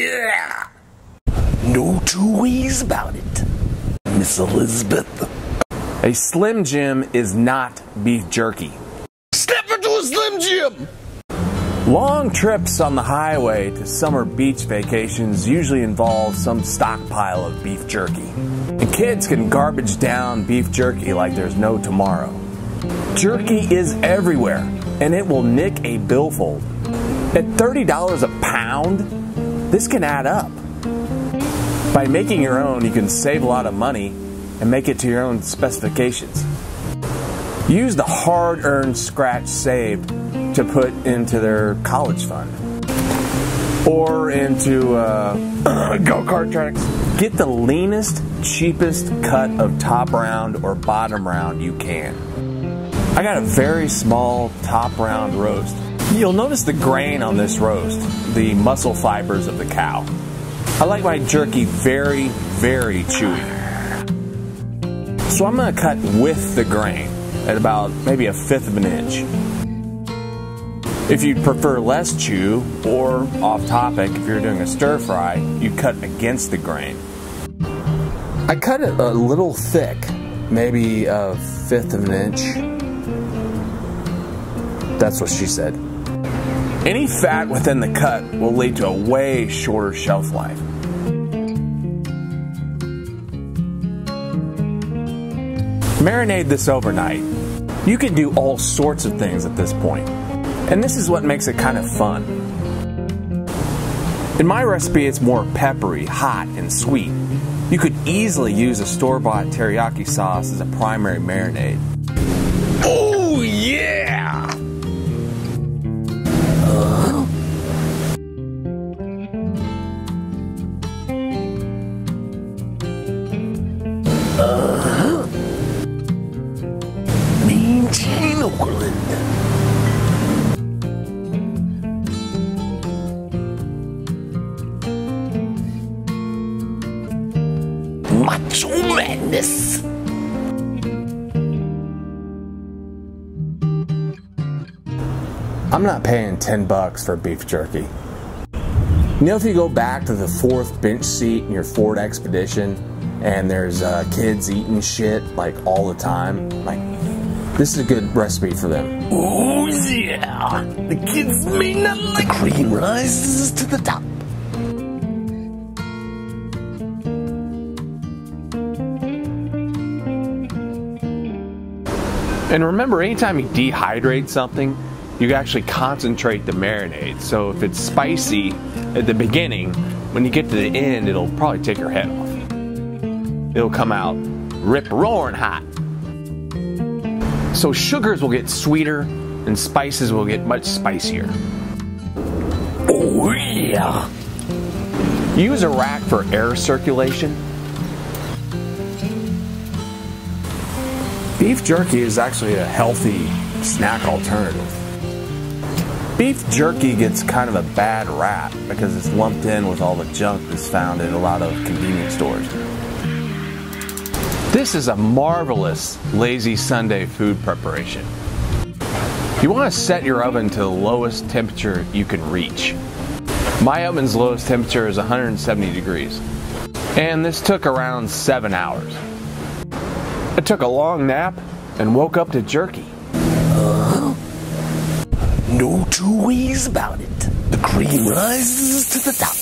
yeah! No two ways about it, Miss Elizabeth. A Slim Jim is not beef jerky. Step into a Slim Jim! Long trips on the highway to summer beach vacations usually involve some stockpile of beef jerky. And kids can garbage down beef jerky like there's no tomorrow. Jerky is everywhere, and it will nick a billfold. At $30 a pound, this can add up. By making your own, you can save a lot of money and make it to your own specifications. Use the hard-earned scratch saved to put into their college fund. Or into go-kart tracks. Get the leanest, cheapest cut of top round or bottom round you can. I got a very small top round roast. You'll notice the grain on this roast, the muscle fibers of the cow. I like my jerky very, very chewy. So I'm gonna cut with the grain at about maybe 1/5 of an inch. If you prefer less chew, or off topic, if you're doing a stir fry, you cut against the grain. I cut it a little thick, maybe 1/5 of an inch. That's what she said. Any fat within the cut will lead to a way shorter shelf life. Marinate this overnight. You can do all sorts of things at this point. And this is what makes it kind of fun. In my recipe, it's more peppery, hot, and sweet. You could easily use a store-bought teriyaki sauce as a primary marinade. Oh yeah! Maintain Oakland. Macho Madness. I'm not paying $10 for beef jerky. You know, if you go back to the 4th bench seat in your Ford Expedition and there's kids eating shit like all the time, like, this is a good recipe for them. Oh yeah! The kids may not like the cream rises to the top. And remember, anytime you dehydrate something, you actually concentrate the marinade. So if it's spicy at the beginning, when you get to the end, it'll probably take your head off. It'll come out rip-roaring hot. So sugars will get sweeter and spices will get much spicier. Oh yeah! Use a rack for air circulation. Beef jerky is actually a healthy snack alternative. Beef jerky gets kind of a bad rap because it's lumped in with all the junk that's found in a lot of convenience stores. This is a marvelous lazy Sunday food preparation. You want to set your oven to the lowest temperature you can reach. My oven's lowest temperature is 170 degrees. And this took around 7 hours. I took a long nap and woke up to jerky. No two ways about it. The cream rises to the top.